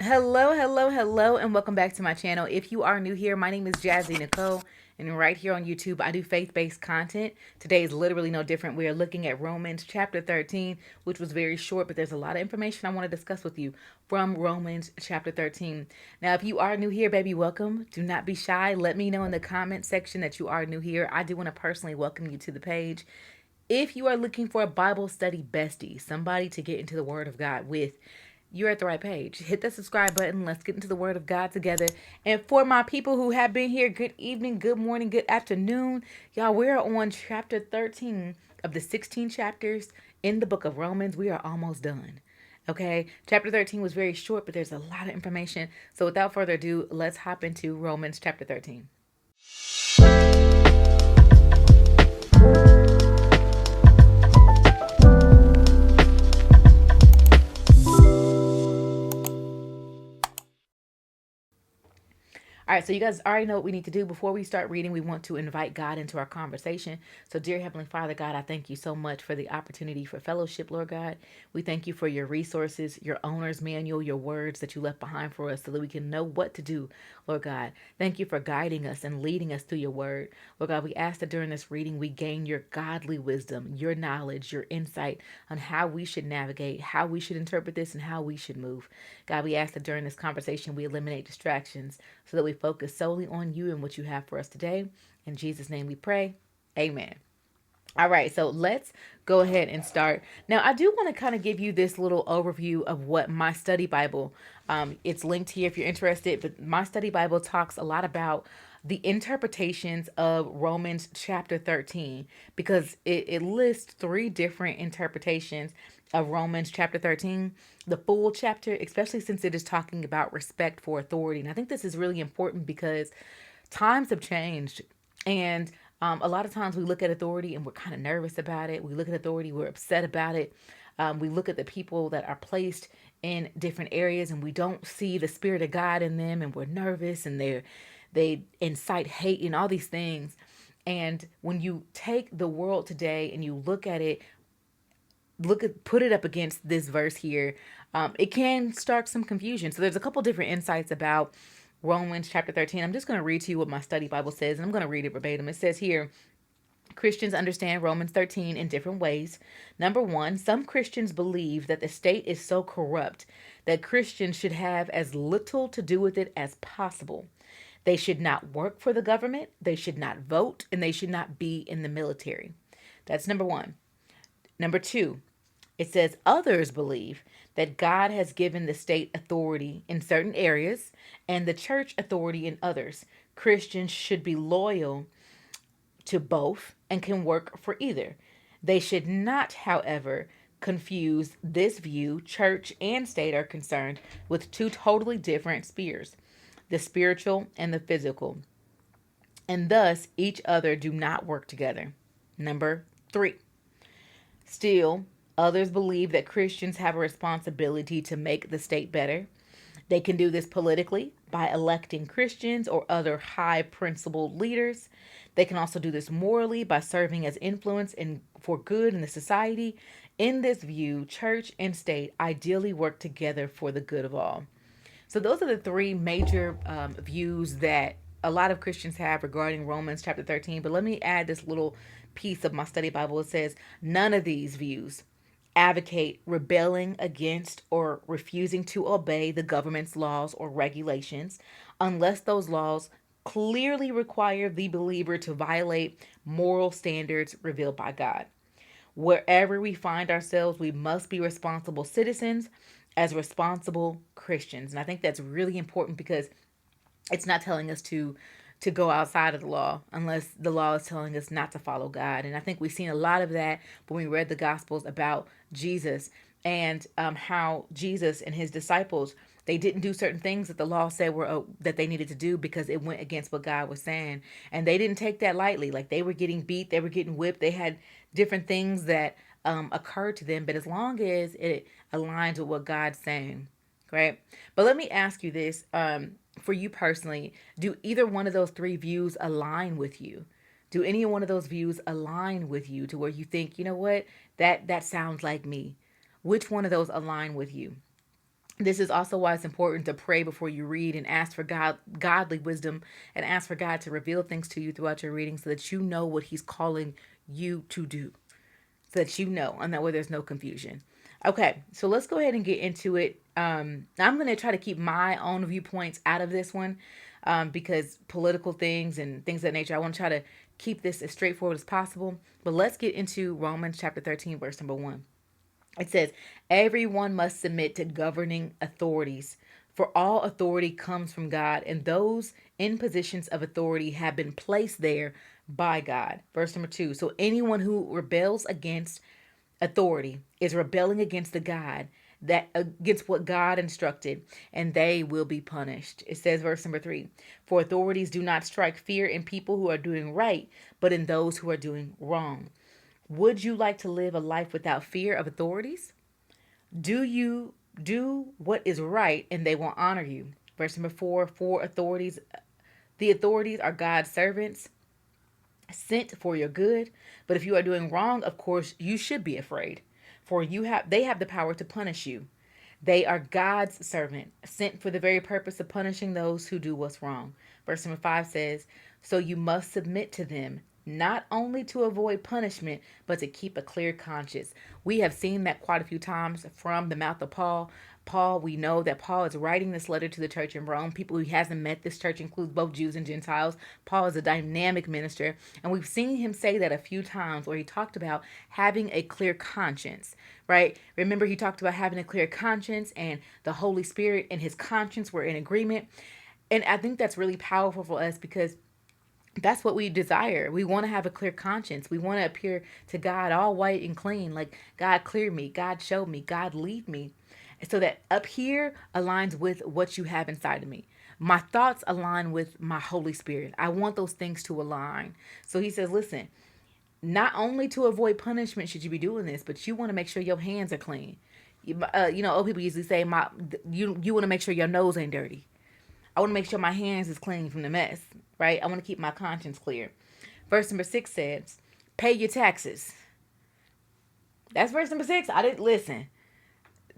Hello, and welcome back to my channel. If you are new here, my name is Jazzy Nicole, and right here on YouTube, I do faith-based content. Today is literally no different. We are looking at Romans chapter 13, which was very short, but there's a lot of information I want to discuss with you from Romans chapter 13. Now, if you are new here, baby, welcome. Do not be shy. Let me know in the comment section that you are new here. I do want to personally welcome you to the page. If you are looking for a Bible study bestie, somebody to get into the Word of God with, you're at the right page. Hit the subscribe button. Let's get into the Word of God together. And for my people who have been here, good evening, good morning, good afternoon. Y'all, we're on chapter 13 of the 16 chapters in the book of Romans. We are almost done. Okay, chapter 13 was very short, but there's a lot of information. So without further ado, let's hop into Romans chapter 13. All right, so you guys already know what we need to do. Before we start reading, we want to invite God into our conversation. So, dear Heavenly Father, God, I thank you so much for the opportunity for fellowship, Lord God. We thank you for your resources, your owner's manual, your words that you left behind for us so that we can know what to do, Lord God. Thank you for guiding us and leading us through your word. Lord God, we ask that during this reading, we gain your godly wisdom, your knowledge, your insight on how we should navigate, how we should interpret this, and how we should move. God, we ask that during this conversation, we eliminate distractions so that we focus solely on you and what you have for us today. In Jesus' name we pray. Amen. All right, so let's go ahead and start. Now, I do want to kind of give you this little overview of what my study Bible, it's linked here if you're interested, but my study Bible talks a lot about the interpretations of Romans chapter 13 because it lists three different interpretations of Romans chapter 13, the full chapter, especially since it is talking about respect for authority. And I think this is really important because times have changed. And a lot of times we look at authority and we're kind of nervous about it. We look at authority, we're upset about it. We look at the people that are placed in different areas and we don't see the Spirit of God in them and we're nervous and they incite hate and all these things. And when you take the world today and you look at it, put it up against this verse here, it can start some confusion. So there's a couple different insights about Romans chapter 13. I'm just going to read to you what my study Bible says, and I'm going to read it verbatim. It says here, Christians understand Romans 13 in different ways. Number one, some Christians believe that the state is so corrupt that Christians should have as little to do with it as possible. They should not work for the government, they should not vote, and they should not be in the military. That's number one. Number two, it says others believe that God has given the state authority in certain areas and the church authority in others. Christians should be loyal to both and can work for either. They should not, however, confuse this view, church and state are concerned with two totally different spheres, the spiritual and the physical, and thus each other do not work together. Number three, still, others believe that Christians have a responsibility to make the state better. They can do this politically by electing Christians or other high principled leaders. They can also do this morally by serving as influence for good in the society. In this view, church and state ideally work together for the good of all. So those are the three major views that a lot of Christians have regarding Romans chapter 13. But let me add this little piece of my study Bible. It says none of these views advocate rebelling against or refusing to obey the government's laws or regulations unless those laws clearly require the believer to violate moral standards revealed by God. Wherever we find ourselves, we must be responsible citizens as responsible Christians. And I think that's really important because it's not telling us to go outside of the law unless the law is telling us not to follow God. And I think we've seen a lot of that when we read the Gospels about Jesus and how Jesus and his disciples, they didn't do certain things that the law said were that they needed to do because it went against what God was saying. And they didn't take that lightly. Like they were getting beat, they were getting whipped, they had different things that occurred to them. But as long as it aligns with what God's saying, right? But let me ask you this. For you personally, do either one of those three views align with you? Do any one of those views align with you to where you think, you know what, that sounds like me? Which one of those align with you? This is also why it's important to pray before you read and ask for godly wisdom, and ask for God to reveal things to you throughout your reading so that you know what He's calling you to do, so that you know, and that way there's no confusion. Okay, so let's go ahead and get into it. I'm going to try to keep my own viewpoints out of this one, because political things and things of that nature, I want to try to keep this as straightforward as possible. But let's get into Romans chapter 13, verse number 1. It says, everyone must submit to governing authorities, for all authority comes from God, and those in positions of authority have been placed there by God. Verse number 2. So anyone who rebels against authority is rebelling against the God that against what God instructed, and they will be punished. It says, verse number 3, for authorities do not strike fear in people who are doing right, but in those who are doing wrong. Would you like to live a life without fear of authorities? Do you do what is right and they will honor you? Verse number 4, for authorities, the authorities are God's servants sent for your good. But if you are doing wrong, of course, you should be afraid, for they have the power to punish you. They are God's servant, sent for the very purpose of punishing those who do what's wrong. Verse number 5 says, so you must submit to them, not only to avoid punishment, but to keep a clear conscience. We have seen that quite a few times from the mouth of Paul. We know that Paul is writing this letter to the church in Rome. People who hasn't met, this church includes both Jews and Gentiles. Paul is a dynamic minister, and we've seen him say that a few times where he talked about having a clear conscience, right? Remember, he talked about having a clear conscience, and the Holy Spirit and his conscience were in agreement. And I think that's really powerful for us, because that's what we desire. We want to have a clear conscience. We want to appear to God all white and clean, like, God clear me, God show me, God lead me. So that up here aligns with what you have inside of me. My thoughts align with my Holy Spirit. I want those things to align. So he says, listen, not only to avoid punishment should you be doing this, but you want to make sure your hands are clean. Old people usually say, you want to make sure your nose ain't dirty. I want to make sure my hands is clean from the mess, right? I want to keep my conscience clear. Verse number 6 says, pay your taxes. That's verse number 6. I didn't listen.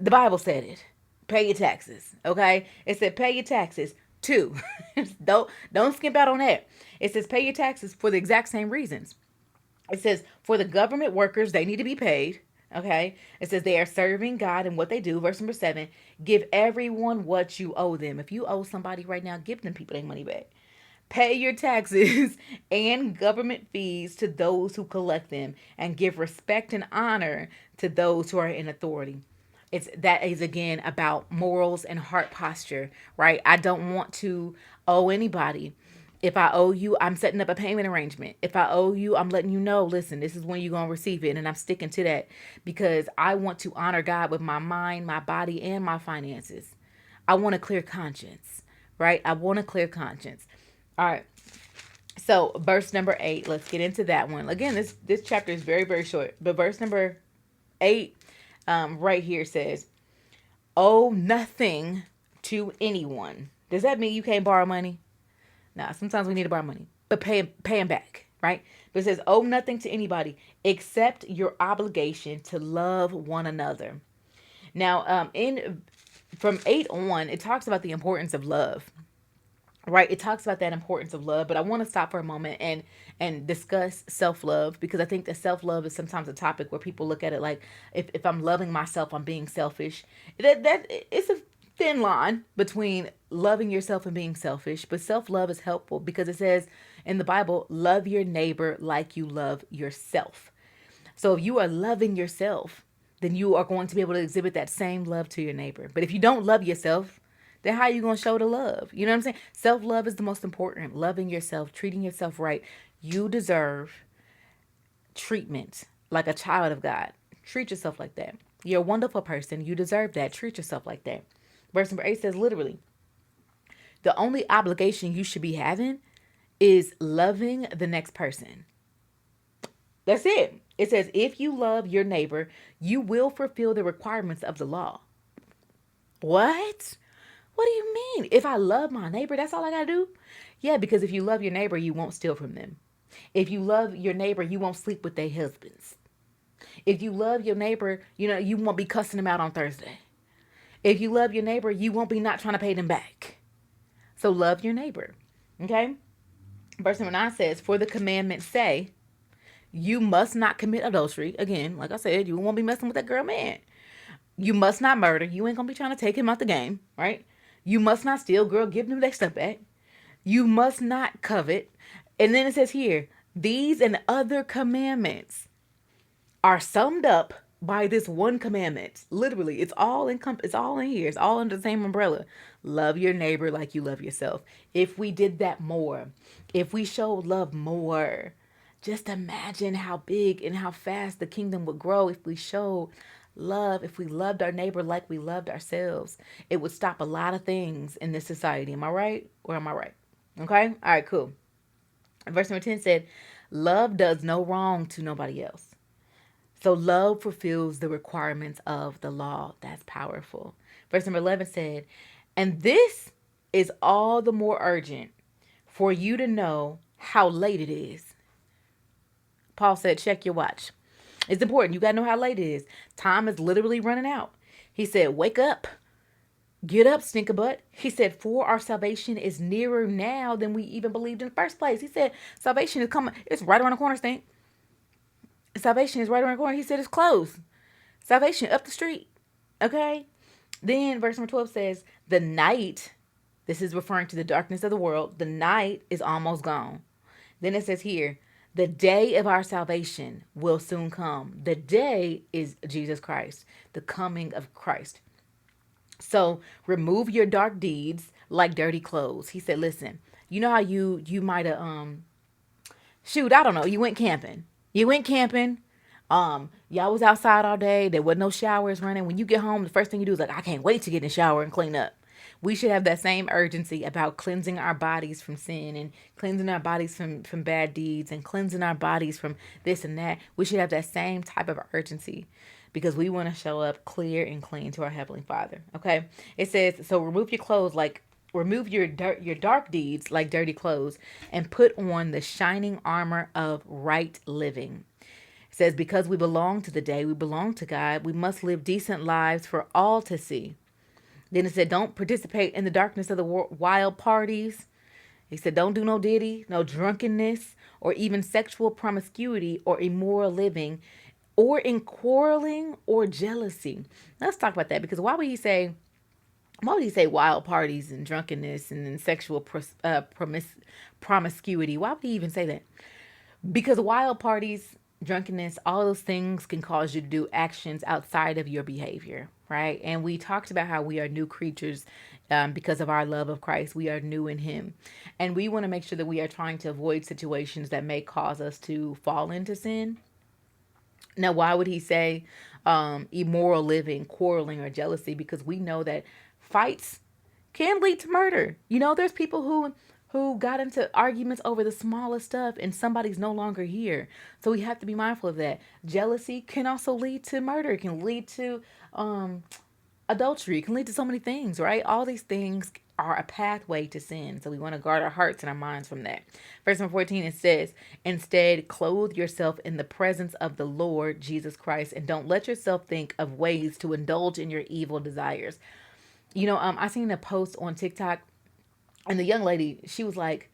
The Bible said it. Pay your taxes, okay? It said pay your taxes too. don't skimp out on that. It says pay your taxes for the exact same reasons. It says for the government workers, they need to be paid. Okay. It says they are serving God in what they do. Verse number 7, give everyone what you owe them. If you owe somebody right now, give them people their money back. Pay your taxes and government fees to those who collect them, and give respect and honor to those who are in authority. That is again about morals and heart posture, right? I don't want to owe anybody. If I owe you, I'm setting up a payment arrangement. If I owe you, I'm letting you know, listen, this is when you're going to receive it. And I'm sticking to that, because I want to honor God with my mind, my body, and my finances. I want a clear conscience, right? I want a clear conscience. All right. So verse number 8, let's get into that one. Again, this chapter is very, very short. But verse number 8 right here says, owe nothing to anyone. Does that mean you can't borrow money? Now, sometimes we need to borrow money, but pay them back, right? But it says, owe nothing to anybody except your obligation to love one another. Now, from 8 on, it talks about the importance of love, right? It talks about that importance of love, but I want to stop for a moment and discuss self-love, because I think that self-love is sometimes a topic where people look at it like, if I'm loving myself, I'm being selfish. That it's a thin line between loving yourself and being selfish, but self-love is helpful because it says in the Bible, love your neighbor like you love yourself. So if you are loving yourself, then you are going to be able to exhibit that same love to your neighbor. But if you don't love yourself, then how are you going to show the love? You know what I'm saying? Self-love is the most important. Loving yourself, treating yourself right. You deserve treatment like a child of God. Treat yourself like that. You're a wonderful person. You deserve that. Treat yourself like that. Verse number 8 says literally, the only obligation you should be having is loving the next person. That's it. It says, if you love your neighbor, you will fulfill the requirements of the law. What? What do you mean? If I love my neighbor, that's all I got to do? Yeah, because if you love your neighbor, you won't steal from them. If you love your neighbor, you won't sleep with their husbands. If you love your neighbor, you won't be cussing them out on Thursday. If you love your neighbor, you won't be not trying to pay them back. So love your neighbor. Okay? Verse number 9 says, for the commandments say, you must not commit adultery. Again, like I said, you won't be messing with that girl, man. You must not murder. You ain't gonna be trying to take him out the game, right? You must not steal. Girl, give them their stuff back. You must not covet. And then it says here, these and other commandments are summed up by this one commandment. Literally, it's all in here. It's all under the same umbrella. Love your neighbor like you love yourself. If we did that more, if we showed love more, just imagine how big and how fast the kingdom would grow if we showed love, if we loved our neighbor like we loved ourselves. It would stop a lot of things in this society. Am I right? Or am I right? Okay? All right, cool. Verse number 10 said, love does no wrong to nobody else. So love fulfills the requirements of the law. That's powerful. Verse number 11 said, and this is all the more urgent for you to know how late it is. Paul said, check your watch. It's important. You got to know how late it is. Time is literally running out. He said, wake up. Get up, stinker butt. He said, for our salvation is nearer now than we even believed in the first place. He said, salvation is coming. It's right around the corner, stink. Salvation is right around the corner. He said, it's close. Salvation up the street. Okay? Then verse number 12 says, the night, this is referring to the darkness of the world, the night is almost gone. Then it says here, the day of our salvation will soon come. The day is Jesus Christ, the coming of Christ. So remove your dark deeds like dirty clothes. He said, listen, you know how you might have, shoot, I don't know, you went camping. Y'all was outside all day. There was no showers running. When you get home, the first thing you do is like, I can't wait to get in the shower and clean up. We should have that same urgency about cleansing our bodies from sin and cleansing our bodies from bad deeds and cleansing our bodies from this and that. We should have that same type of urgency because we want to show up clear and clean to our Heavenly Father. Okay. It says, so remove your dark deeds like dirty clothes and put on the shining armor of right living. It says, because we belong to the day, we belong to God, we must live decent lives for all to see. Then it said, don't participate in the darkness of the wild parties. He said, don't do no diddy, no drunkenness, or even sexual promiscuity or immoral living, or in quarreling or jealousy. Let's talk about that, because why would he say wild parties and drunkenness and then sexual promiscuity? Why would he even say that? Because wild parties, drunkenness, all those things can cause you to do actions outside of your behavior, right? And we talked about how we are new creatures because of our love of Christ. We are new in Him. And we want to make sure that we are trying to avoid situations that may cause us to fall into sin. Now, why would he say immoral living, quarreling, or jealousy? Because we know that fights can lead to murder. There's people who got into arguments over the smallest stuff and somebody's no longer here. So we have to be mindful of that. Jealousy can also lead to murder. It can lead to adultery. It can lead to so many things, right? All these things are a pathway to sin. So we want to guard our hearts and our minds from that. Verse number 14, it says, instead, clothe yourself in the presence of the Lord Jesus Christ and don't let yourself think of ways to indulge in your evil desires. I seen a post on TikTok. And the young lady, she was like,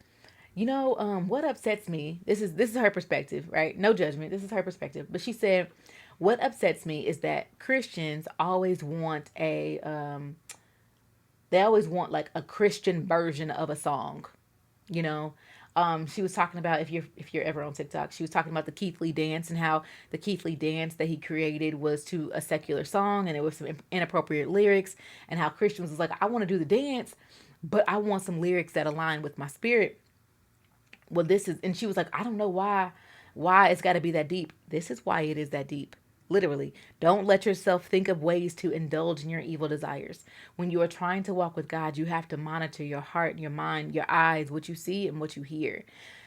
what upsets me, this is her perspective, right? No judgment. This is her perspective. But she said, what upsets me is that Christians always want like a Christian version of a song, She was talking about, if you're ever on TikTok, she was talking about the Keith Lee dance and how the Keith Lee dance that he created was to a secular song and it was some inappropriate lyrics, and how Christians was like, I want to do the dance, but I want some lyrics that align with my spirit. Well, and she was like, I don't know why it's got to be that deep. This is why it is that deep. Literally, don't let yourself think of ways to indulge in your evil desires. When you are trying to walk with God, you have to monitor your heart, your mind, your eyes, what you see and what you hear.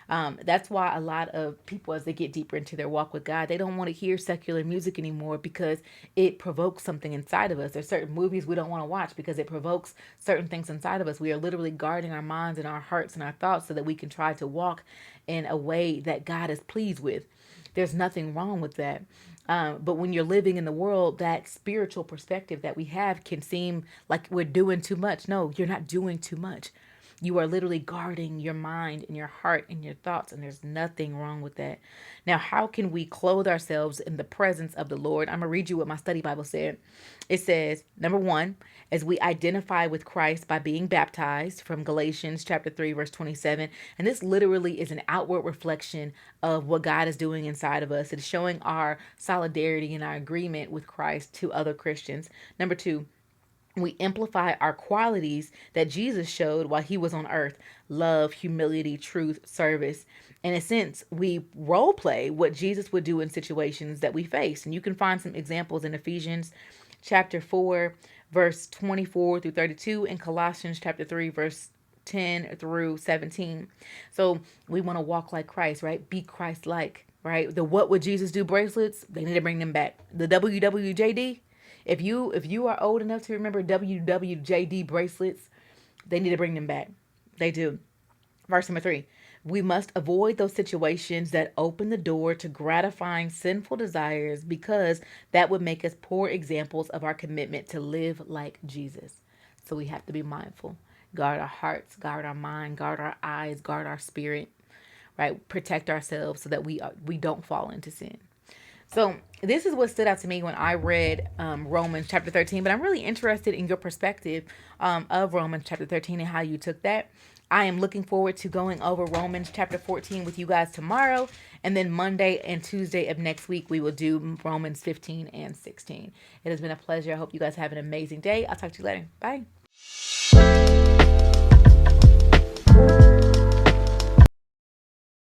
That's why a lot of people, as they get deeper into their walk with God, they don't want to hear secular music anymore because it provokes something inside of us. There's certain movies we don't want to watch because it provokes certain things inside of us. We are literally guarding our minds and our hearts and our thoughts so that we can try to walk in a way that God is pleased with. There's nothing wrong with that. But when you're living in the world, that spiritual perspective that we have can seem like we're doing too much. No, you're not doing too much. You are literally guarding your mind and your heart and your thoughts, and there's nothing wrong with that. Now, how can we clothe ourselves in the presence of the Lord? I'm going to read you what my study Bible said. It says, number one, as we identify with Christ by being baptized, from Galatians chapter 3, verse 27. And this literally is an outward reflection of what God is doing inside of us. It's showing our solidarity and our agreement with Christ to other Christians. Number two, we amplify our qualities that Jesus showed while he was on earth: love, humility, truth, service. In a sense, we role play what Jesus would do in situations that we face. And you can find some examples in Ephesians chapter 4, verse 24 through 32, and Colossians chapter 3, verse 10 through 17. So we want to walk like Christ, right? Be Christ-like, right? The what would Jesus do bracelets, they need to bring them back. The WWJD, if you are old enough to remember WWJD bracelets, they need to bring them back. They do. Verse number 3. We must avoid those situations that open the door to gratifying sinful desires, because that would make us poor examples of our commitment to live like Jesus. So we have to be mindful. Guard our hearts, guard our mind, guard our eyes, guard our spirit, right? Protect ourselves so that we don't fall into sin. So this is what stood out to me when I read Romans chapter 13, but I'm really interested in your perspective of Romans chapter 13 and how you took that. I am looking forward to going over Romans chapter 14 with you guys tomorrow, and then Monday and Tuesday of next week, we will do Romans 15 and 16. It has been a pleasure. I hope you guys have an amazing day. I'll talk to you later. Bye.